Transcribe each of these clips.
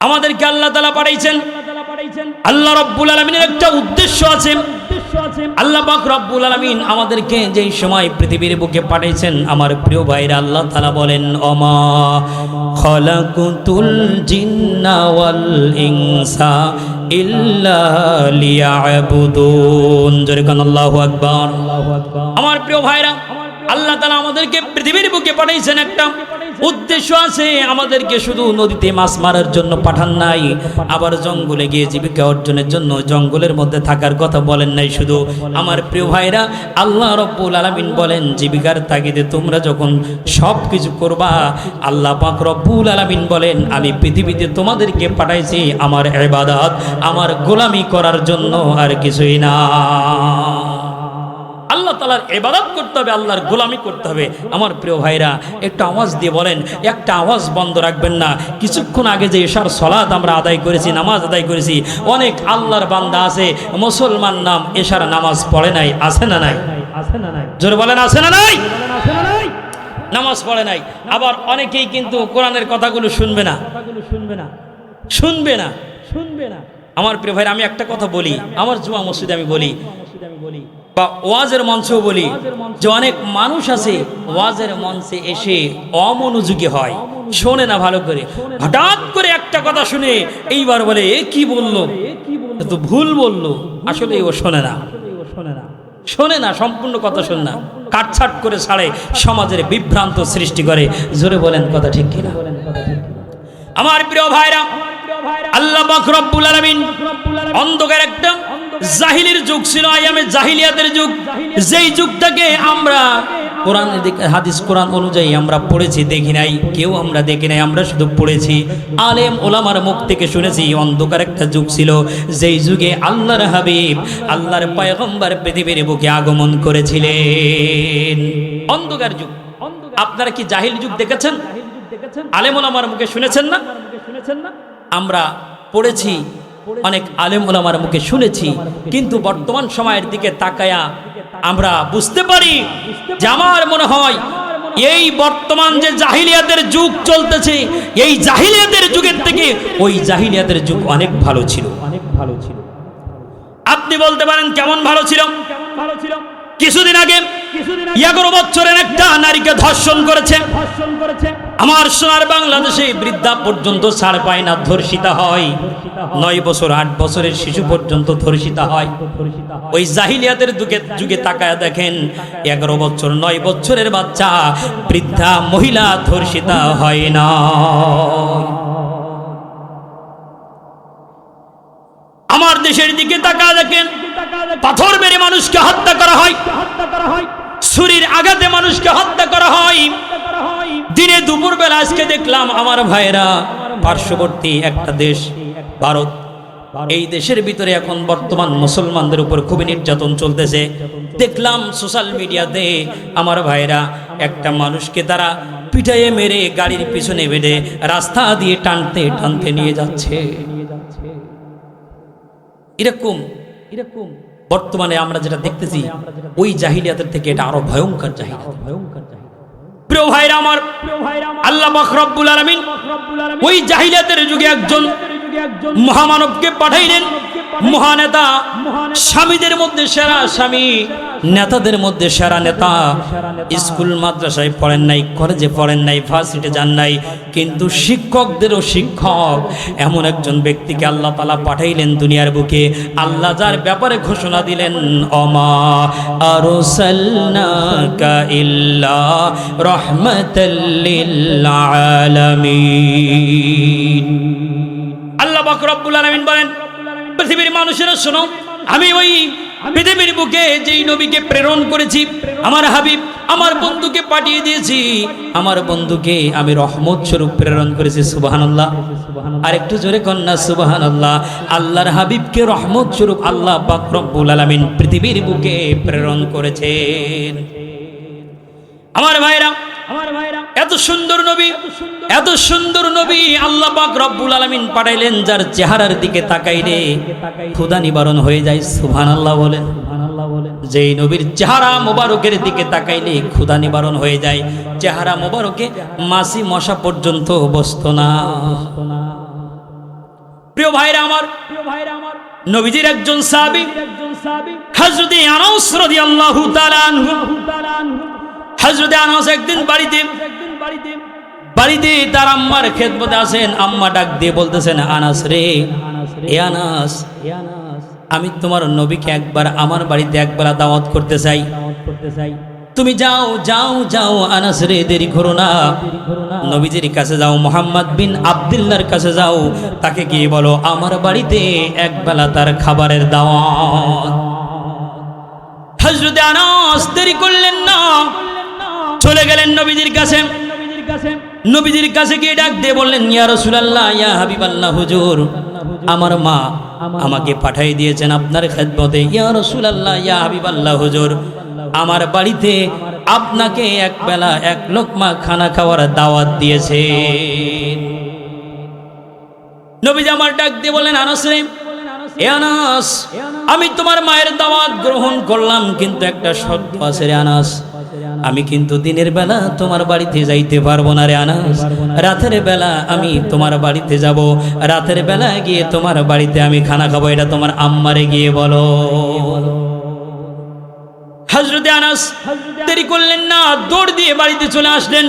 আমাদেরকে আল্লাহ তাআলা পাঠাইছেন। আল্লাহ রাব্বুল আলামিনের একটা উদ্দেশ্য আছে। আল্লাহ পাক রব্বুল আলামিন আমাদেরকে যেই সময় পৃথিবীর বুকে পাঠাইছেন, আমার প্রিয় ভাইরা, আল্লাহ তাআলা বলেন, অমা খালাকুতুল জিন্না ওয়াল ইনসা ইল্লা লিয়াবুদুন। জোরে কান আল্লাহু আকবার। আমার প্রিয় ভাইরা, আল্লাহ তাআলা আমাদেরকে পৃথিবীর বুকে পাঠাইছেন, একটা উদ্দেশ্য আছে। আমাদেরকে শুধু নদীতে মাছ মারার জন্য পাঠান নাই, আবার জঙ্গলে গিয়ে জীবিকা অর্জনের জন্য জঙ্গলের মধ্যে থাকার কথা বলেন নাই। শুধু আমার প্রিয় ভাইরা, আল্লাহ রাব্বুল আলামিন বলেন, জীবিকার তাগিদে তোমরা যখন সব কিছু করবা, আল্লাহ পাক রব্বুল আলামিন বলেন, আমি পৃথিবীতে তোমাদেরকে পাঠাইছি আমার ইবাদত, আমার গোলামি করার জন্য, আর কিছুই না। আল্লাহ তাআলার ইবাদত করতে হবে, আল্লাহর গোলামি করতে হবে। আমার প্রিয় ভাইরা, একটা আওয়াজ দিয়ে বলেন, একটা আওয়াজ বন্ধ রাখবেন না। কিছুক্ষণ আগে যে এশার সালাত আমরা আদায় করেছি, নামাজ আদায় করেছি, অনেক আল্লাহর বান্দা আছে মুসলমান নাম এশার নামাজ পড়ে নাই। আছে না নাই? জোরে বলেন, আছে না নাই? নামাজ পড়ে নাই। আবার অনেকেই কিন্তু কোরআনের কথাগুলো শুনবে না। আমার প্রিয় ভাইরা, আমি একটা কথা বলি, আমার জুমা মসজিদে আমি বলি বা ওয়াজের মঞ্চেও বলি যে অনেক মানুষ আছে ওয়াজের মঞ্চে এসে অমনোযোগী হয়, শোনে না ভালো করে। হঠাৎ করে একটা কথা শুনে এইবার বলে, এ কি বললো, তো ভুল বললো। আসলে ও শোনে না, সম্পূর্ণ কথা শোনে না, কাটছাট করে ছাড়ে, সমাজের বিভ্রান্ত সৃষ্টি করে। জোরে বলেন, কথা ঠিক কিনা? আমার প্রিয় ভাইরা, আল্লাহ পাক রব্বুল আলামিন অন্ধকার একটা জাহিলির যুগ ছিল, আয়ামে জাহিলিয়াতের যুগ। যেই যুগটাকে আমরা কোরআন হাদিস কোরআন অনুযায়ী আমরা পড়েছি, দেখি নাই, কেউ আমরা দেখি নাই, আমরা শুধু পড়েছি, আলেম ওলামার মুখ থেকে শুনেছি। অন্ধকার একটা যুগ ছিল, যেই যুগে আল্লাহর হাবিব, আল্লাহর পয়গম্বর পৃথিবীর বুকে আগমন করেছিলেন। অন্ধকার যুগ। আপনারা কি জাহিল যুগ দেখেছেন? আলেম ওলামার মুখে শুনেছেন না? আমরা পড়েছি, অনেক আলেম ওলামার মুখে শুনেছি, কিন্তু বর্তমান সময়ের দিকে তাকায়া আমরা বুঝতে পারি যে আমার মনে হয় এই বর্তমান যে জাহিলিয়াতের যুগ চলতেছে, এই জাহিলিয়াতের যুগের থেকে ওই জাহিলিয়াতের যুগ অনেক ভালো ছিল। আপনি বলতে পারেন কেমন ভালো ছিল? কিছুদিন আগে 11 বছরের একটা নারীকে ধর্ষণ করেছে। আমার সোনার বাংলাদেশে বৃদ্ধা পর্যন্ত ছাড় পায় না, ধর্ষিতা হয়। 9 বছর 8 বছরের শিশু পর্যন্ত ধর্ষিতা হয়। ওই জাহিলিয়াতের যুগে তাকায় দেখেন, 11 বছর 9 বছরের বাচ্চা বৃদ্ধা মহিলা ধর্ষিতা হয় না। আমার দেশের দিকে তাকায় দেখেন, পাথর মেরে মানুষকে হত্যা করা হয়, ছুরির আঘাতে মানুষকে হত্যা করা হয়। দিনে দুপুর বেলা আজকে দেখলাম আমার ভাইরা, পার্শ্ববর্তী একটা দেশ ভারত, এই দেশের ভিতরে এখন বর্তমান মুসলমানদের উপর খুবই নির্যাতন চলতেছে। দেখলাম সোশ্যাল মিডিয়াতে আমার ভাইরা একটা মানুষকে তারা পিটাইয়ে মেরে গাড়ির পিছনে বেঁধে রাস্তা দিয়ে টানতে টানতে নিয়ে যাচ্ছে। এরকম বর্তমানে আমরা যেটা দেখতেছি, ওই জাহিলিয়াতের থেকে এটা আরো ভয়ঙ্কর জাহিলিয়াত। প্রিয় ভাইরা আমার, আল্লাহ পাক রব্বুল আলামিন ওই জাহিলিয়াতের যুগে একজন মহামানবকে পাঠাইলেন, মহানেতা, স্বামীদের মধ্যে সেরা স্বামী, নেতাদের মধ্যে সেরা নেতা। স্কুল মাদ্রাসায় পড়েন নাই, কলেজে পড়েন নাই, ভার্সিটিতে যান নাই, কিন্তু শিক্ষকদেরও শিক্ষক এমন একজন ব্যক্তিকে আল্লাহ তাআলা পাঠাইলেন দুনিয়ার বুকে। আল্লাহ যার ব্যাপারে ঘোষণা দিলেন, অমা আরসালনাকা ইল্লা রাহমাতাল লিল আলামিন। আল্লাহ পাক রব্বুল আলামিন বলেন, পৃথিবীর মানুষেরা শোনো, আমি ওই পৃথিবীর বুকে যেই নবীকে প্রেরণ করেছি, আমার হাবিব, আমার বন্ধুকে পাঠিয়ে দিয়েছি, আমার বন্ধুকে আমি রহমত স্বরূপ প্রেরণ করেছি। সুবহানাল্লাহ। আর একটু জোরে কন্যা সুবহানাল্লাহ। আল্লাহর হাবিবকে রহমত স্বরূপ আল্লাহ পাক রব্বুল আলামিন পৃথিবীর বুকে প্রেরণ করেছেন। আমার ভাইরা, এত সুন্দর নবী আল্লাহ পাক রব্বুল আলামিন পাঠাইলেন, যার চেহারার দিকে তাকাইলে ক্ষুধা নিবারণ হয়ে যায়। সুবহানাল্লাহ বলেন। যেই নবীর চেহারা মোবারকের দিকে তাকাইলে ক্ষুধা নিবারণ হয়ে যায়। চেহারা মোবারকে মাছি মশা পর্যন্ত বসতো না। প্রিয় ভাইরা আমার, নবীজির একজন সাহাবী হযরত আনাস রাদিয়াল্লাহু তাআলা আনহু, হযরত আনাস একদিন বাড়িতে তার আম্মার খেদমতে আছেন। আম্মা ডাক দিয়ে বলতেছেন, আনাস রে, এ আনাস, আমি তোমার নবীকে একবার আমার বাড়িতে একবেলা দাওয়াত করতে চাই, তুমি যাও যাও যাও আনাস রে, দেরি করো না, নবীজির কাছে যাও, মুহাম্মদ বিন আব্দুল্লাহর কাছে যাও, তাকে গিয়ে বলো আমার বাড়িতে একবেলা তার খাবারের দাওয়াত। হযরত আনাস দেরি করলেন না, চলে গেলেন নবীজির কাছে। নবীজির কাছে গিয়ে ডাক দিয়ে বললেন, ইয়া রাসূলুল্লাহ, ইয়া হাবিবাল্লাহ, হুজুর আমার মা আমাকে পাঠিয়ে দিয়েছেন আপনার খেদমতে। ইয়া রাসূলুল্লাহ, ইয়া হাবিবাল্লাহ, হুজুর আমার বাড়িতে আপনাকে একবেলা এক লোকমা খানা খাওয়ার দাওয়াত দিয়েছে। নবীজি আমার ডাক দিয়ে বললেন, আনাস রে, এ আনাস, আমি তোমার মায়ের দাওয়াত গ্রহণ করলাম, কিন্তু একটা শর্ত আছে রে আনাস, আমি কিন্তু দিনের বেলা তোমার বাড়িতে যাইতে পারবো না রে আনাস, রাতের বেলা আমি তোমার বাড়িতে যাব, রাতের বেলা গিয়ে তোমার বাড়িতে আমি খানা খাবো, এটা তোমার আম্মারে গিয়ে বলো। হযরত আনাস দেরি করলেন না, দৌড় দিয়ে বাড়িতে চলে আসলেন।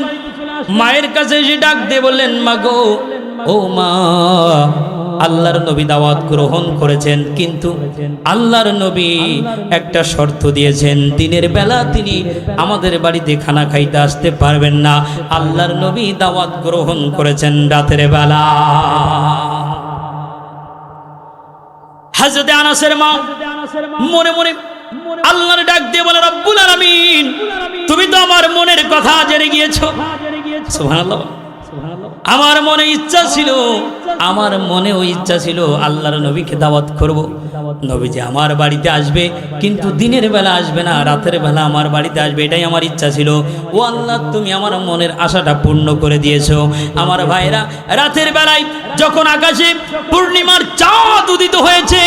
মায়ের কাছে এসে ডাক দিয়ে বললেন, মা গো, ও মা, আল্লাহর নবী দাওয়াত গ্রহণ করেছেন, কিন্তু আল্লাহর নবী একটা শর্ত দিয়েছেন, দিনের বেলা তিনি আমাদের বাড়িতে খানা খাইতে আসতে পারবেন না, আল্লাহর নবী দাওয়াত গ্রহণ করেছেন রাতের বেলা। হযরত আনাসের মা মনে মনে আল্লাহর ডাক দিয়ে বলে, রব্বুল আলামিন, তুমি তো আমার মনের কথা জেনে গিয়েছো। সুবহানাল্লাহ। আমার মনে ইচ্ছা ছিল, আমার মনেও ইচ্ছা ছিল আল্লাহর নবীকে দাওয়াত করব, নবীজি আমার বাড়িতে আসবে, কিন্তু দিনের বেলা আসবে না, রাতের বেলা আমার বাড়িতে আসবে, এটাই আমার ইচ্ছা ছিল। ও আল্লাহ, তুমি আমার মনের আশাটা পূর্ণ করে দিয়েছো। আমার ভাইরা, রাতের বেলায় যখন আকাশে পূর্ণিমার চাঁদ উদিত হয়েছে,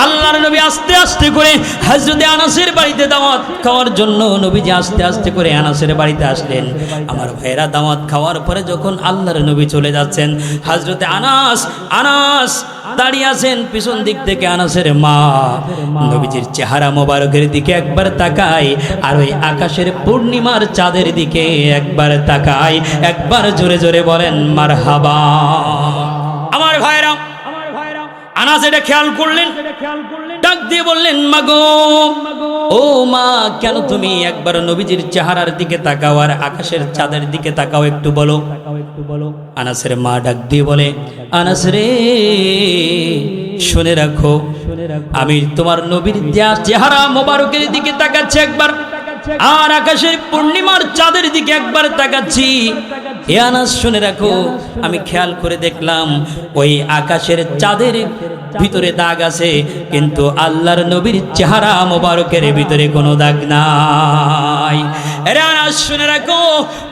আল্লাহর নবী আস্তে আস্তে করে হযরত আনাসের বাড়িতে দাওয়াত খাওয়ার জন্য নবীজি আস্তে আস্তে করে আনাসের বাড়িতে আসলেন। আমার ভাইরা, দাওয়াত খাওয়ার পরে যখন আল্লাহর নবী চলে যাচ্ছেন, হযরত আনাস দাঁড়িয়ে আছেন, পিছন দিক থেকে আনাসের মা নবীজির চেহারা মোবারকের দিকে একবার তাকায়, আর ওই আকাশের পূর্ণিমার চাঁদের দিকে একবার তাকায়, একবার জোরে জোরে বলেন মারহাবা। আমার ভাইরা, আনাস এটা খেয়াল করলেন, ডাক দিয়ে বললেন, মাগো, ও মা, কেন তুমি একবার নবীজির চেহারার দিকে তাকাও আর আকাশের চাঁদের দিকে তাকাও, একটু বলো। আনাসের মা ডাক দিয়ে বলে, আনাস রে, শুনে রাখো, আমি তোমার নবীর চেহারা মোবারকের দিকে তাকাচ্ছি একবার, আর আকাশের পূর্ণিমার চাঁদের দিকে একবার তাকাচ্ছি। এ আনাস, শুনে রাখো, আমি খেয়াল করে দেখলাম ওই আকাশের চাঁদের ভিতরে দাগ আছে, কিন্তু আল্লাহর নবীর চেহারা মোবারকের ভিতরে কোনো দাগ নাই। এ আনাস, শুনে রাখো,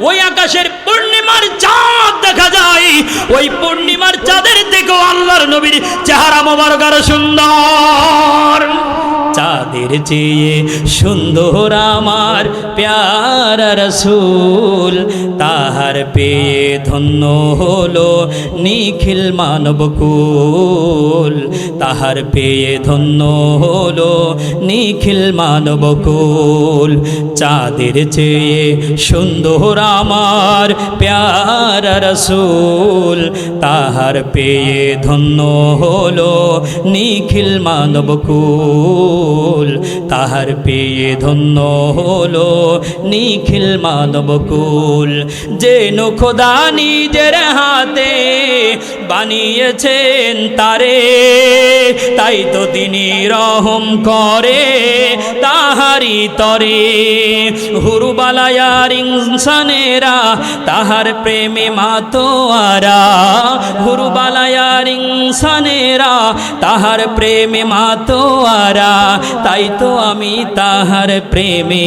ওই আকাশের পূর্ণিমার চাঁদ দেখা যায়, ওই পূর্ণিমার চাঁদের থেকেও আল্লাহর নবীর চেহারা মোবারক আরো সুন্দর। চাঁদের চেয়ে সুন্দর আমার প্যারা রাসূল, তাহার পেয়ে ধন্য হলো নিখিল মানবকুল, তাহার পেয়ে ধন্য হলো নিখিল মানবকুল। চাঁদের চেয়ে সুন্দর আমার প্যারা রাসূল, তাহার পেয়ে ধন্য হলো নিখিল মানবকুল, তাহার পেয়ে ধন্য হলো নিখিল মানবকুল। যে খোদা নিজের হাতে বানিয়েছেন তারে, তাই তো তিনি রহম করে তাহারি তরে। হুরুবালায়ার ইনসানেরা তাহার প্রেমে মাতোয়ারা, হুরুবালায়ার ইনসানেরা তাহার প্রেমে মাতোয়ারা, তাই তো আমি তাহার প্রেমে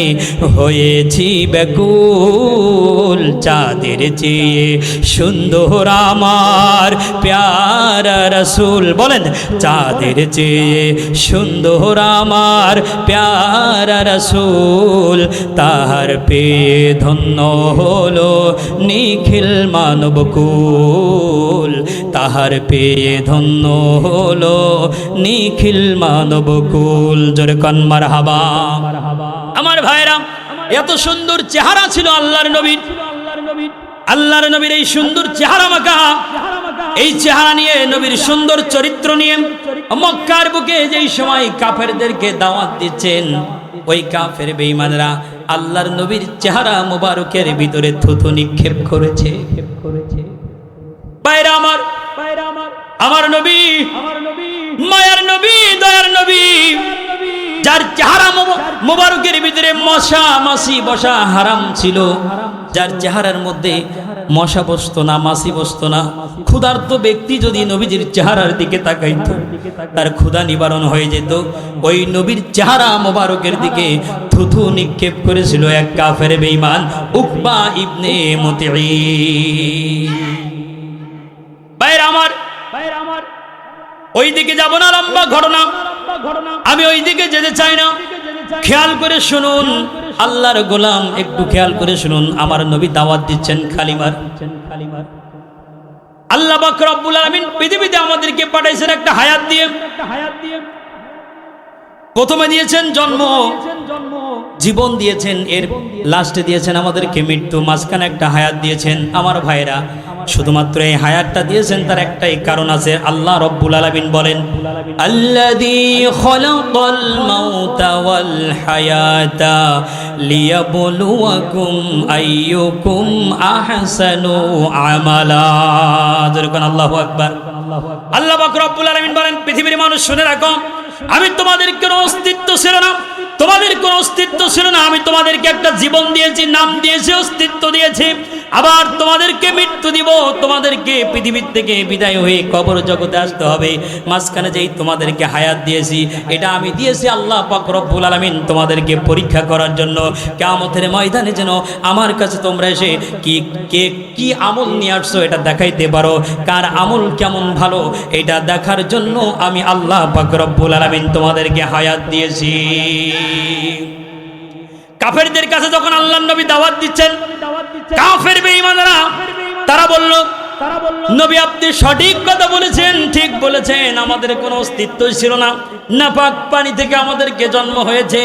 হয়েছি ব্যাকুল। চাঁদের চেয়ে সুন্দর আমার প্যারা রাসূল, বলেন, চাঁদের চেয়ে সুন্দর আমার প্যারা রাসূল, তাহার পেয়ে ধন্য হলো নিখিল মানবকুল, তাহার পেয়ে ধন্য হলো নিখিল মানবকুল। জোরে কান মারহাবা। আমার ভাইরা, এত সুন্দর চেহারা ছিল আল্লাহর নবীর। আল্লাহর নবীর এই সুন্দর চেহারা মাখা, এই চেহারা নিয়ে, নবীর সুন্দর চরিত্র নিয়ে মক্কার বুকে যেই সময় কাফেরদেরকে দাওয়াত দিচ্ছেন, ওই কাফের বেঈমানরা আল্লাহর নবীর চেহারা মোবারকের ভিতরে থুথু নিক্ষেপ করেছে। বাইরা আমার, আমার নবী, মায়ার নবী, দয়ার নবী, যার চেহারা মোবারকের ভিতরে মশা মাছি বসা হারাম ছিল, যার চেহারার মধ্যে মশা বসতো না, মাছি বসতো না, ক্ষুধার্ত ব্যক্তি যদি নবীজির চেহারার দিকে তাকাইতো তার ক্ষুধা নিবারণ হয়ে যেত। ওই নবীর চেহারা মোবারকের দিকে থুথু নিক্ষেপ করেছিল এক কাফের বেঈমান, উকবা ইবনে মুতিঈ। ভাইরা আমার, ওই দিকে যাব না, লম্বা ঘটনা, আমি ওই দিকে যেতে চাই না। খেয়াল করে শুনুন আল্লাহর গোলাম, একটু খেয়াল করে শুনুন। আমার নবী দাওয়াত দিচ্ছেন কালিমার। আল্লাহ পাক রব্বুল আলামিন পৃথিবীতে আমাদেরকে পাঠাইছেন একটা হায়াত দিয়ে। প্রথমে দিয়েছেন জন্ম, জীবন দিয়েছেন, এর লাস্টে দিয়েছেন আমাদেরকে মৃত্যু, মাঝখানে একটা হায়াত দিয়েছেন। আমার ভাইরা, শুধুমাত্র এই হায়াতটা দিয়েছেন তার একটাই কারণ আছে। আল্লাহ রব্বুল আলামিন বলেন, আল্লাযী খালাকাল মাউতা ওয়াল হায়াতা লিয়াবলুয়াকুম আইয়ুকুম আহসানু আমালা। যেরকম আল্লাহু আকবার। আল্লাহ পাক রব্বুল আলামিন বলেন, পৃথিবীর মানুষ শুনে রাখো, আমি তোমাদের কোনো অস্তিত্ব ছিল না, তোমাদের কোনো অস্তিত্ব ছিল না, আমি তোমাদেরকে একটা জীবন দিয়েছি, নাম দিয়েছি, অস্তিত্ব দিয়েছি, আবার তোমাদেরকে মৃত্যু দিব, তোমাদেরকে পৃথিবীর থেকে বিদায় হয়ে কবর জগতে আসতে হবে। মাঝখানে যেই তোমাদেরকে হায়াত দিয়েছি, এটা আমি দিয়েছি আল্লাহ পাক রব্বুল আলামিন তোমাদেরকে পরীক্ষা করার জন্য। কিয়ামতের ময়দানে যেন আমার কাছে তোমরা এসে কি আমল নিয়ে আসছো এটা দেখাইতে পারো, কার আমল কেমন ভালো এটা দেখার জন্য আমি আল্লাহ পাক রব্বুল আলামিন তোমাদেরকে হায়াত দিয়েছি। কাফেরদের কাছে যখন আল্লাহর নবী দাওয়াত দিচ্ছেন, কাফের বেঈমানরা তারা বলল, নবী আপনি সঠিক কথা বলেছেন, ঠিক বলেছেন, আমাদের কোনো অস্তিত্বই ছিল না, নাপাক পানি থেকে আমাদেরকে জন্ম হয়েছে,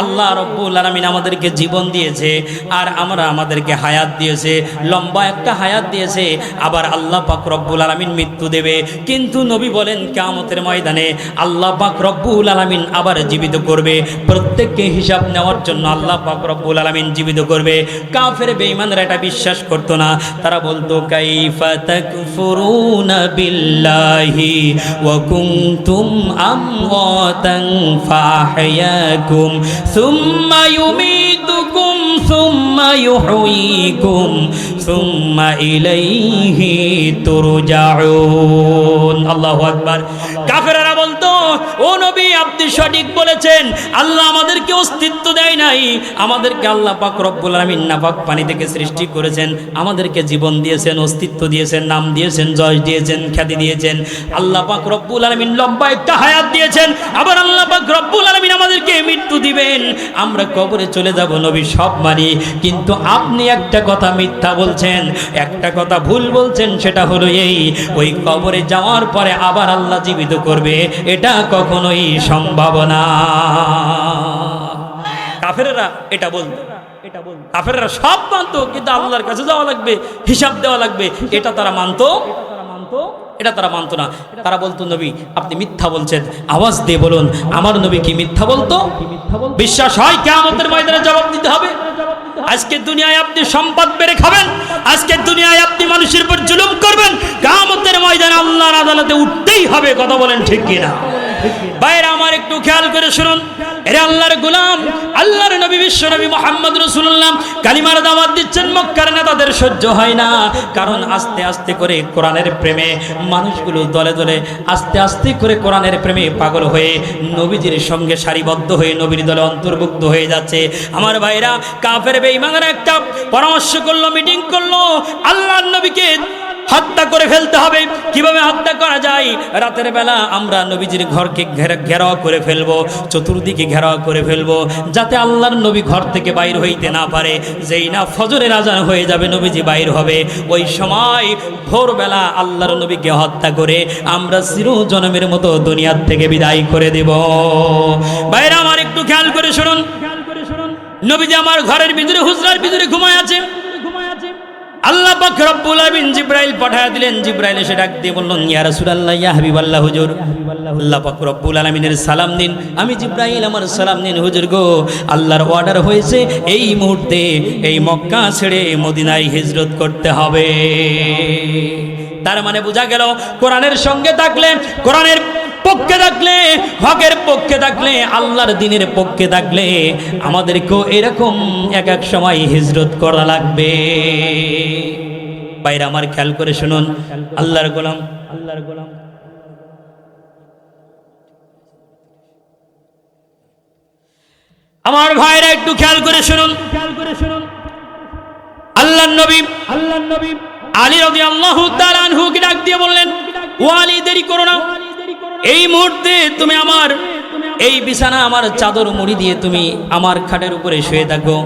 আল্লাহ রব্বুল আলামিন আমাদেরকে জীবন দিয়েছে, আর আমাদেরকে হায়াত দিয়েছে, লম্বা একটা হায়াত দিয়েছে, আবার আল্লাহ পাক রব্বুল আলামিন মৃত্যু দেবে। কিন্তু নবী বলেন কিয়ামতের ময়দানে আল্লাহ পাক রব্বুল আলামিন আবার জীবিত করবে, প্রত্যেককে হিসাব নেওয়ার জন্য আল্লাহ পাক রব্বুল আলামিন জীবিত করবে। কাফের বেঈমানরা এটা বিশ্বাস করতো না, তারা বলতো, কাইফা তাকফুরুনা বিল্লাহি ওয়া কুনতুম আমওয়াতান ফাহইয়াকুম সুম্মা ইউমীতুকুম সুম্মা ইউহয়িকুম সুম্মা ইলাইহি তুরজাউন। আল্লাহু আকবার। কাফেররা বলতো, ও নবী আপনি সঠিক বলেছেন, আল্লাহ আমাদেরকে অস্তিত্ব দেয় নাই, আমাদেরকে আল্লাহ পাক রব্বুল আলামিন নাপাক পানি থেকে সৃষ্টি করেছেন, আমাদেরকে জীবন দিয়েছেন, অস্তিত্ব দিয়েছেন, নাম দিয়েছেন, যশ দিয়েছেন, খ্যাতি দিয়েছেন, আল্লাহ পাক রব্বুল আলামিন লম্বা একটা হায়াত দিয়েছেন, আবার আল্লাহ পাক রব্বুল আলামিন আমাদেরকে মৃত্যু দিবেন, আমরা কবরে চলে যাব, নবী সব মানি, কিন্তু আপনি একটা কথা মিথ্যা বলছেন, একটা কথা ভুল বলছেন, সেটা হলো এই, ওই কবরে যাওয়ার পরে আবার আল্লাহ জীবিত করবে, এটা কখনোই সম্ভব না। কাফেররা এটা বলতো, কাফেররা সব মানতো, কিন্তু আল্লাহর কাছে যাওয়া লাগবে, হিসাব দেওয়া লাগবে, এটা তারা মানতো, এটা তারা মানতো না। তারা বলতো, নবী আপনি মিথ্যা বলছেন, আওয়াজ দিয়ে বলুন আমার নবী কি মিথ্যা বলতো? বিশ্বাস হয় কিয়ামতের ময়দানে জবাব দিতে হবে। আজকে দুনিয়ায় আপনি সম্পদ বেড়ে খাবেন, আজকে দুনিয়ায় আপনি মানুষের উপর জুলুম করবেন, কিয়ামতের ময়দানে আল্লাহর আদালতে উঠতেই হবে। কথা বলেন ঠিক কিনা? ভাইরা আমার একটু খেয়াল করে শুনুন, এরে আল্লাহর গোলাম, আল্লাহর নবী বিশ্ব নবী মুহাম্মদ রাসূলুল্লাহ কালিমার দাওয়াত দিচ্ছেন। মক্কার নেতাদের সহ্য হয় না, কারণ আস্তে আস্তে করে কোরআনের প্রেমে মানুষগুলো দলে দলে আস্তে আস্তে করে কোরআনের প্রেমে পাগল হয়ে নবীজির সঙ্গে সারিবদ্ধ হয়ে নবীর দলে অন্তর্ভুক্ত হয়ে যাচ্ছে। আমার ভাইরা, কাফের বেঈমানরা একটা পরামর্শ করলো, মিটিং করলো, আল্লাহর নবীকে হত্যা করে ফেলতে হবে। কিভাবে হত্যা করা যায়? রাতের বেলা আমরা নবীজির ঘরকে ঘেরাও করে ফেলবো, চতুর্দিকে ঘেরাও করে ফেলবো, যাতে আল্লাহর নবী ঘর থেকে বাইর হইতে না পারে। যেই না ফজরের আজান হয়ে যাবে নবীজি বাইর হবে, ওই সময় ভোরবেলা আল্লাহর নবীকে হত্যা করে আমরা চিরজনমের মতো দুনিয়ার থেকে বিদায় করে দেব। ভাইরা আমার একটু খেয়াল করে শুনুন, নবীজি আমার ঘরের ভিতরে হুজরার ভিতরে ঘুমায় আছে। আল্লাহ পাক রব্বুল আলামিন জিবরাইল পাঠিয়ে দিলেন। জিবরাইল এসে ডাক দিয়ে বললেন, ইয়া রাসূলুল্লাহ, ইয়া হাবিবাল্লাহ হুজুর, আল্লাহ পাক রব্বুল আলামিনের সালাম দিন। আমি জিবরাইল, আমার সালাম দিন হুজুর গো। আল্লাহর অর্ডার হয়েছে এই মুহূর্তে এই মক্কা ছেড়ে মদিনায় হিজরত করতে হবে। তার মানে বোঝা গেল, কোরআনের সঙ্গে থাকলে, কোরআনের পক্ষে থাকলে, হকের পক্ষে থাকলে, আল্লাহর দ্বীনের পক্ষে থাকলে আমাদেরকেও এরকম এক এক সময় হিজরত করা লাগবে। ভাইরা আমার খেয়াল করে শুনুন, আল্লাহর গোলাম, আল্লাহর গোলাম, আমার ভাইরা একটু খেয়াল করে শুনুন, আল্লাহর নবী আলী রাদিয়াল্লাহু তাআলা আনহু কে ডাক দিয়ে বললেন, ও আলী, দেরি করো না, এই মুহূর্তে তুমি আমার এই বিছানা, আমার চাদর মুড়ি দিয়ে তুমি আমার খাটের উপরে শুয়ে থাকো।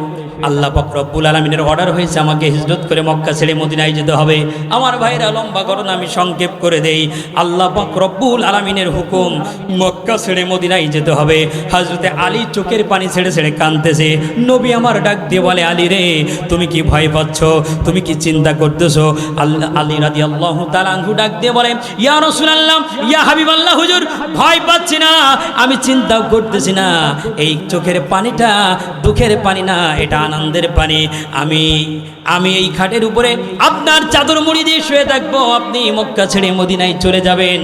আল্লাহ পাক রব্বুল আলামিনের অর্ডার হয়েছে আমাকে হিজরত করে মক্কা ছেড়ে মদিনায় যেতে হবে। আমার ভাইরা, লম্বা ঘটনা আমি সংক্ষেপ করে দেই। আল্লাহ পাক রব্বুল আলামিনের হুকুম, মক্কা ছেড়ে মদিনায় যেতে হবে। হযরতে আলী চোখের পানি ছেড়ে ছেড়ে কাঁদতেছে। নবী আমার ডাক দিয়ে বলে, আলী রে, তুমি কি ভয় পাচ্ছ? তুমি কি চিন্তা করতেছো? আলী রাদিয়াল্লাহু তাআলা আনহু ডাক দিয়ে বলে, ইয়া রাসূলুল্লাহ, ইয়া হাবিবাল্লাহ হুজুর, ভয় পাচ্ছি না, আমি চিন্তাও করতেছি না। এই চোখের পানিটা দুঃখের পানি না, এটা আনন্দের পানি। আমি এই খাটের উপরে আপনার চাদর মুড়ি দিয়ে শুয়ে থাকবো, আপনি মক্কা ছেড়ে মদিনায় চলে যাবেন।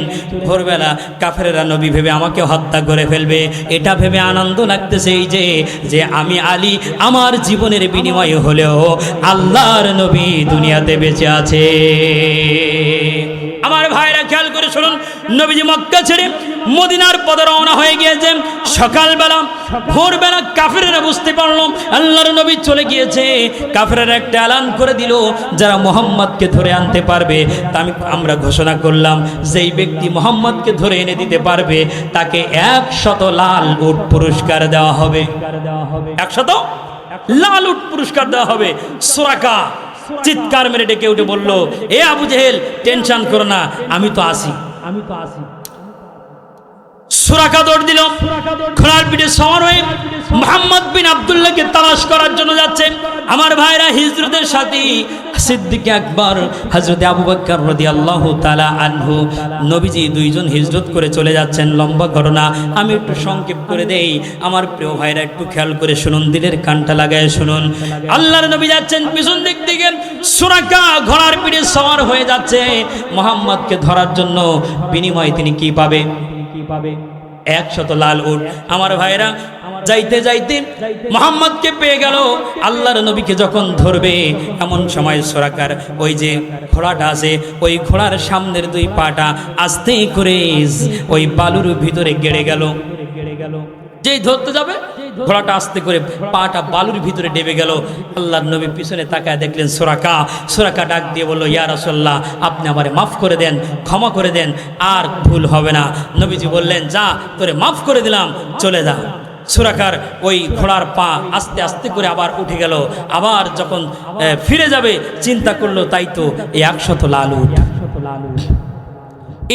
ভোরবেলা কাফেররা নবী ভেবে আমাকে হত্যা করে ফেলবে, এটা ভেবে আনন্দ লাগতেছে এই যে আমি আলী আমার জীবনের বিনিময়ে হলেও আল্লাহর নবী দুনিয়াতে বেঁচে আছে। আমার ভাইরা খেয়াল করে শুনুন, নবীজি মক্কা ছেড়ে মদিনার পথে রওনা হয়ে গিয়েছে। সকালবেলা ভোরবেলা কাফেররা বুঝতে পারলো আল্লাহর নবী চলে গিয়েছে। কাফেররা একটা এলান করে দিল, যারা মুহাম্মদকে ধরে আনতে পারবে, আমরা ঘোষণা করলাম যেই ব্যক্তি মুহাম্মদকে ধরে এনে দিতে পারবে তাকে 100 লাল উট পুরস্কার দেওয়া হবে। 100 লাল উট পুরস্কার দেওয়া হবে। সুরাকা চিৎকার মেরে ডেকে উঠে বলল, এ আবু জেহেল, টেনশন করো না, আমি তো আসি। সুরাকা দৌড় দিল, ঘোড়ার পিঠে সওয়ার হয়ে মুহাম্মদ বিন আব্দুল্লাহকে তালাশ করার জন্য যাচ্ছে। আমার ভাইরা, হিজরতের সাথী সিদ্দিক আকবর, হযরতে আবু বকর রাদিয়াল্লাহু তাআলা আনহু, নবীজি দুইজন হিজরত করে চলে যাচ্ছেন। লম্বা ঘটনা, আমি একটু সংক্ষেপ করে দেই। আমার প্রিয় ভাইরা একটু খেয়াল করে শুনুন, দিলের কানটা লাগায় শুনুন। আল্লাহর নবী যাচ্ছেন পিছন দিক থেকে, সুরাকা ঘোড়ার পিঠে সওয়ার হয়ে যাচ্ছে মুহাম্মদকে ধরার জন্য। বিনিময়ে তিনি কি পাবে? 100 লাল উট। আমার ভাইরা, যাইতে যাইতে মুহাম্মদকে পেয়ে গেল। আল্লাহর নবীকে যখন ধরবে এমন সময় সুরাকার ওই যে ঘোড়াটা আছে, ওই ঘোড়ার সামনের 2 পাটা আস্তে করে ওই বালুর ভিতরে গেড়ে গেল। যেই ধরতে যাবে ঘোড়াটা আস্তে করে পাটা বালুর ভিতরে ডেবে গেল। আল্লাহর নবী পিছনে তাকায় দেখলেন সুরাকা। সুরাকা ডাক দিয়ে বলল, ইয়া রাসূলুল্লাহ, আপনি আমারে মাফ করে দেন, ক্ষমা করে দেন, আর ভুল হবে না। নবীজি বললেন, যা, তোরে মাফ করে দিলাম, চলে যা। সুরাকার ওই ঘোড়ার পা আস্তে আস্তে করে আবার উঠে গেল। আবার যখন ফিরে যাবে চিন্তা করলো, তাই তো এই 100 লাল উট।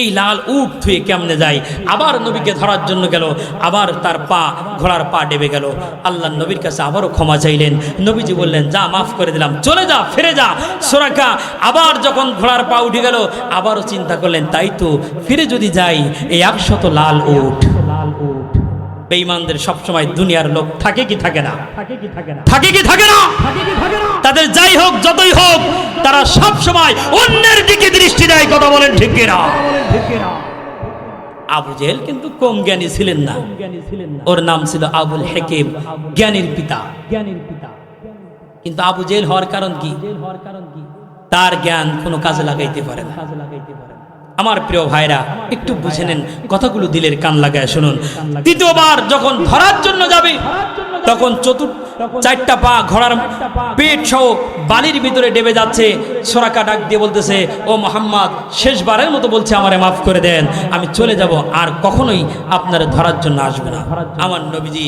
এই লাল উট থুয়ে কেমনে যায়? আবার নবীকে ধরার জন্য গেল, আবার তার পা, ঘোড়ার পা ডেবে গেল। আল্লাহ নবীর কাছে আবারও ক্ষমা চাইলেন। নবীজি বললেন, যা, মাফ করে দিলাম, চলে যা, ফিরে যা। সুরাকা আবার যখন ঘোড়ার পা উঠে গেল, আবারও চিন্তা করলেন, তাই তো, ফিরে যদি যাই এই 100 লাল উট। বেঈমানদের সবসময় দুনিয়ার লোক থাকে কি থাকে না? থাকে কি থাকে না? তাদের যাই হোক, যতই হোক, তারা সবসময় অন্যের দিকে দৃষ্টি দেয়। কথা বলেন ঠিক কিনা? আবু জেহেল কিন্তু কম জ্ঞানী ছিলেন না। ওর নাম ছিল আবুল হাকিম, জ্ঞানীর পিতা। কিন্তু আবু জেহেল হওয়ার কারণ কি? তার জ্ঞান কোনো কাজে লাগাইতে পারে না। আমার প্রিয় ভাইরা, একটু বুঝে নেন কথাগুলো, দিলের কান লাগায় শুনুন। দ্বিতীয়বার যখন ধরার জন্য যাবে, তখন 4টা পা ঘোড়ার পেট সহ বালির ভিতরে ডেবে যাচ্ছে। সুরাকা ডাক দিয়ে বলতেছে, ও মুহাম্মদ, শেষবারের মতো বলছে আমারে মাফ করে দেন, আমি চলে যাব, আর কখনোই আপনার ধরার জন্য আসবো না। আমার নবীজি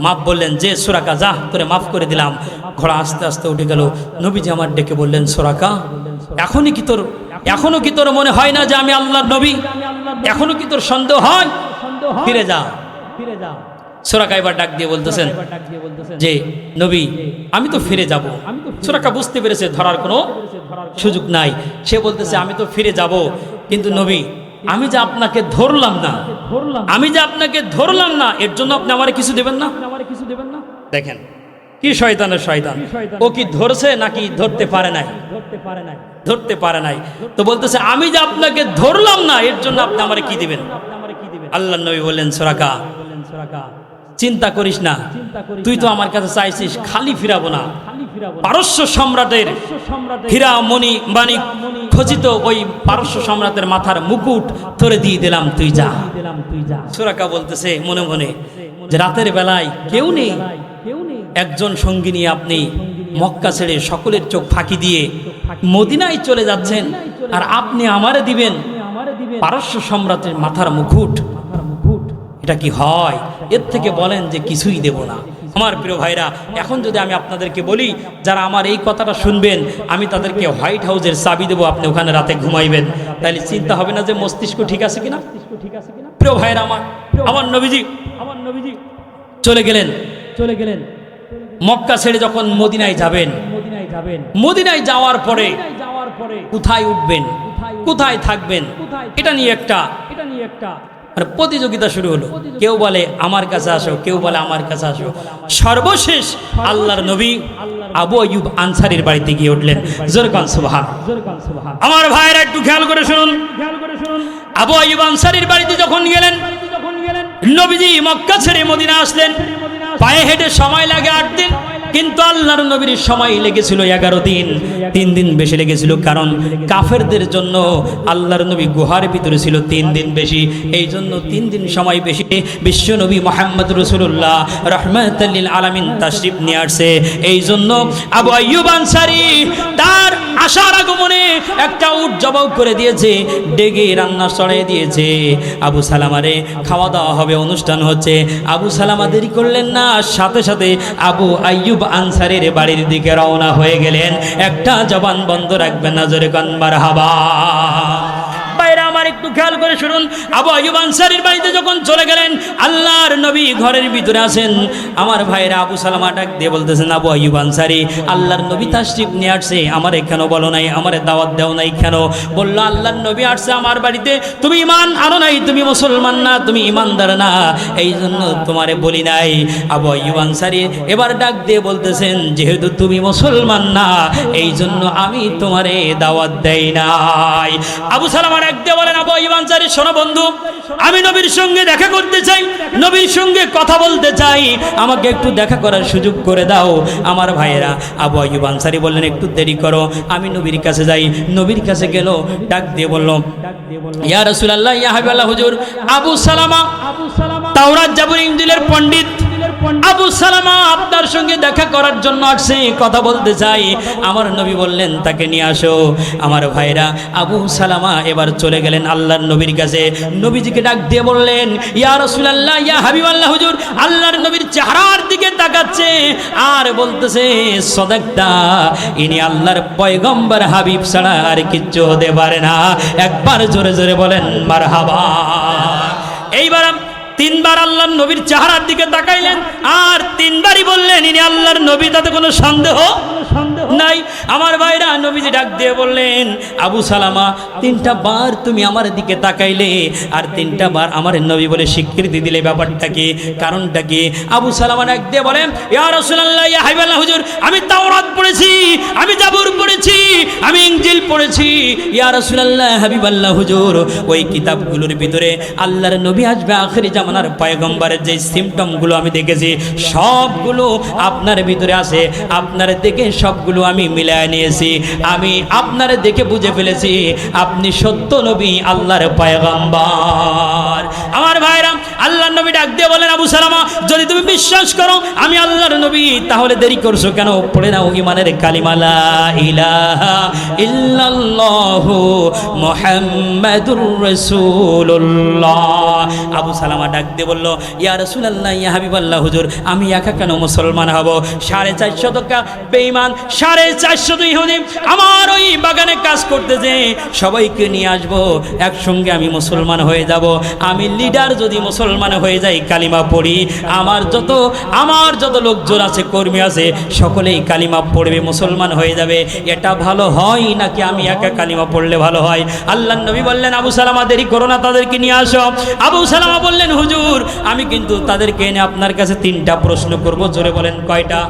মাফ বললেন যে সুরাকা যা, তোরে মাফ করে দিলাম। ঘোড়া আস্তে আস্তে উঠে গেল। নবীজি আমার ডেকে বললেন, সুরাকা, এখনো কি তোর মনে হয় না যে আমি আল্লাহর নবী? এখনো কি তোর সন্দেহ হয়? ফিরে যা। সুরাকা এবার ডাক দিয়ে বলতেছেন যে নবী, আমি তো ফিরে যাব। সুরাকা বুঝতে পেরেছে ধরার কোনো সুযোগ নাই। সে বলতেছে, আমি তো ফিরে যাব, কিন্তু নবী, আমি যে আপনাকে ধরলাম না, এর জন্য আপনি আমারে কিছু দেবেন না? দেখেন কি শয়তানের শয়তান, ও কি ধরছে নাকি ধরতে পারে নাই? তো বলতেছে, আমি যে আপনাকে ধরলাম না, এর জন্য আপনি আমারে কি দিবেন? আল্লাহর নবী বললেন, সুরাকা, চিন্তা করিস না, তুই তো আমার কাছে চাইছিস, খালি ফিরাবো না। পারস্য সম্রাটের হীরা মণি মানিক খচিত ওই পারস্য সম্রাটের মাথার মুকুট তোরে দিয়ে দিলাম, তুই যা। সুরাকা বলতেছে মনে মনে যে রাতের বেলায় কেউ নেই, একজন সঙ্গী নিয়ে আপনি মক্কা ছেড়ে সকলের চোখ ফাঁকি দিয়ে মদিনায় চলে যাচ্ছেন, আর আপনি আমারে দিবেন পারস্য সম্রাটের মাথার মুকুট? এটা কি হয়? এর থেকে বলেন যে কিছুই দেব না। আমার প্রিয় ভাইরা, এখন যদি আমি আপনাদেরকে বলি, যারা আমার এই কথাটা শুনবেন, আমি তাদেরকে হোয়াইট হাউসের চাবি দেবো, আপনি ওখানে রাতে ঘুমাইবেন, তাহলে চিন্তা হবে না যে মস্তিষ্ক ঠিক আছে কিনা? প্রিয় ভাইরা, আমার নবীজি চলে গেলেন মক্কা ছেড়ে যখন মদিনায় যাবেন, মদিনায় যাওয়ার পরে কোথায় উঠবেন, কোথায় থাকবেন, এটা নিয়ে একটা প্রতিযোগিতা শুরু হলো। কেউ বলে আমার কাছে আসো, কেউ বলে আমার কাছে আসো। সর্বশেষ আল্লাহর নবী আবু আইয়ুব আনসারীর বাড়িতে গিয়ে উঠলেন। জোরে কান সুবহান। আমার ভাইরা একটু খেয়াল করে শুনুন। আবু আইয়ুব আনসারীর বাড়িতে যখন গেলেন, নবীজি মক্কা ছেড়ে মদিনা আসলেন। পায়ে হেঁটে সময় লাগে 8 দিন, কিন্তু আল্লাহর নবীর সময় লেগেছিল 11 দিন। 3 দিন বেশি লেগেছিল, কারণ কাফেরদের জন্য আল্লাহর নবী গুহার ভিতরে ছিল 3 দিন বেশি, এই জন্য 3 দিন সময় বেশি। বিশ্ব নবী মুহাম্মদ রাসূলুল্লাহ রাহমাতাল লিল আলামিন তাশরিফ নিয়ে আসছে, এই জন্য আবু আইয়ুব আনসারী তার আসার আগমনে একটা উট জবাই করে দিয়েছে, ডেগে রান্না চড়িয়ে দিয়েছে। আবু সালামারে খাওয়া দাওয়া হবে, অনুষ্ঠান হচ্ছে। আবু সালামা দেরি করলেন না, সাথে সাথে আবু আইয়ুব আনসারীর বাড়ির দিকে রওনা হয়ে গেলেন। একটা জবান বন্ধ রাখবেন না, জোরে কান মারহাবা। বাইরে আমার একটু খেয়াল করে শুনুন। আবু আইয়ুব আনসারীর বাড়িতে যখন চলে গেলেন, আল্লাহর নবী ঘরের ভিতরে আছেন। আমার ভাইরা আবু সালামা ডাক দিয়ে বলতেছেন, আবু আইয়ুব আনসারী, আল্লাহর নবী তাশরিফ নিয়ে আসছে, আমারে কেন বলো নাই, আমারে দাওয়াত দাও নাই কেন? বললো, আল্লাহর নবী আসছে আমার বাড়িতে, তুমি ঈমান আনো নাই, তুমি মুসলমান না, তুমি ঈমানদার না, এই জন্য তোমারে বলি নাই। আবু আইয়ুব আনসারী এবার ডাক দিয়ে বলতেছেন, যেহেতু তুমি মুসলমান না, এই জন্য আমি তোমারে দাওয়াত দেই নাই। আবু সালামা ডাক দিয়ে বলেন, আবু আইয়ুব আনসারী, শোনো বন্ধু, আমি নবীর সঙ্গে দেখা করতে চাই, নবীর সঙ্গে কথা বলতে চাই, আমাকে একটু দেখা করার সুযোগ করে দাও। আমার ভাইয়েরা, আবু আইয়ুব আনসারী বললেন, একটু দেরি করো, আমি নবীর কাছে যাই। নবীর কাছে গেল, ডাক দিয়ে বলল, ইয়া রাসূলুল্লাহ, ইয়া হাবিবাল্লাহ হুজুর, আবু সালামা তাওরাত জাবুর ইনজিলের পণ্ডিত আবু সালামা আপনার সঙ্গে দেখা করার জন্য আসছে, কথা বলতে চাই। আমার নবী বললেন, তাকে নিয়ে আসো। আমার ভাইরা, আবু সালামা এবার চলে গেলেন আল্লাহর নবীর কাছে। নবীজিকে ডাক দিয়ে বললেন, ইয়া রাসূলুল্লাহ, ইয়া হাবিবাল্লাহ হুজুর। আল্লাহর নবীর চেহারার দিকে তাকাচ্ছে আর বলতেছে, সাদাকতা, ইনি আল্লাহর পয়গম্বর হাবিব ছাড়া আর কিচ্ছু হতে পারে না। একবার জোরে জোরে বলেন মারহাবা। এইবার 3 বার আল্লাহর নবীর চেহারার দিকে তাকাইলেন আর 3 বারই বললেন, ইনি আল্লাহর নবী, তাতে কোনো সন্দেহ নাই। আমার ভাইরা, নবীজি ডাক দিয়ে বললেন, আবু সালামা, 3টা বার তুমি আমার দিকে তাকাইলে আর 3টা বার আমার নবী বলে স্বীকৃতি দিলে, ব্যাপারটা কি, কারণটা কি? আবু সালামা ডাক দিয়ে বলেন, ইয়া রাসূলুল্লাহ, ইয়া হাবিবাল্লাহ হুজুর, আমি তাওরাত পড়েছি, আমি জাবুর পড়েছি, আমি ইনজিল পড়েছি। ইয়া রাসূলুল্লাহ, হাবিবাল্লাহ হুজুর, ওই কিতাবগুলোর ভিতরে আল্লাহর নবী আসবে, আখিরি জামানার পয়গম্বরের যে সিম্পটমগুলো আমি দেখেছি, সবগুলো আপনার ভিতরে আছে। আপনার দেখে সবগুলো আমি মিলায় নিয়েছি, আমি আপনার দেখে বুঝে ফেলেছি আপনি সত্য নবী, আল্লাহর পয়গম্বর। আমার ভাইরা, আল্লাহর নবী ডাক দিয়ে বলেন, আবু সালামা যদি তুমি বিশ্বাস করো আমি আল্লাহর নবী তাহলে দেরি করছো কেন? পড়ে নাও ঈমানের কালিমা লা ইলাহা ইল্লাল্লাহু মুহাম্মাদুর রাসূলুল্লাহ। আবু সালামা ডাক দিয়ে বলল, ইয়া রাসূলুল্লাহ, ইয়া হাবিবাল্লাহ, হুজুর আমি একা কেন মুসলমান হব? 450 টাকা বেঈমান, 450 ইহুদি আমার ওই বাগানে কাজ করতে যে সবাইকে নিয়ে আসবো, একসঙ্গে আমি মুসলমান হয়ে যাব। আমি লিডার যদি মুসলমান হয়ে যাই, কালিমা পড়ি, আমার যত লোকজন আছে, কর্মী আছে, সকলেই কালিমা পড়বে, মুসলমান হয়ে যাবে। এটা ভালো হয় নাকি আমি একা কালিমা পড়লে ভালো হয়? আল্লাহর নবী বললেন, আবু সালামা দেরি করো না, তাদেরকে নিয়ে আসো। আবু সালামা বললেন, হুজুর আমি কিন্তু তাদেরকে এনে আপনার কাছে 3টা প্রশ্ন করব। জোরে বলেন কয়টা?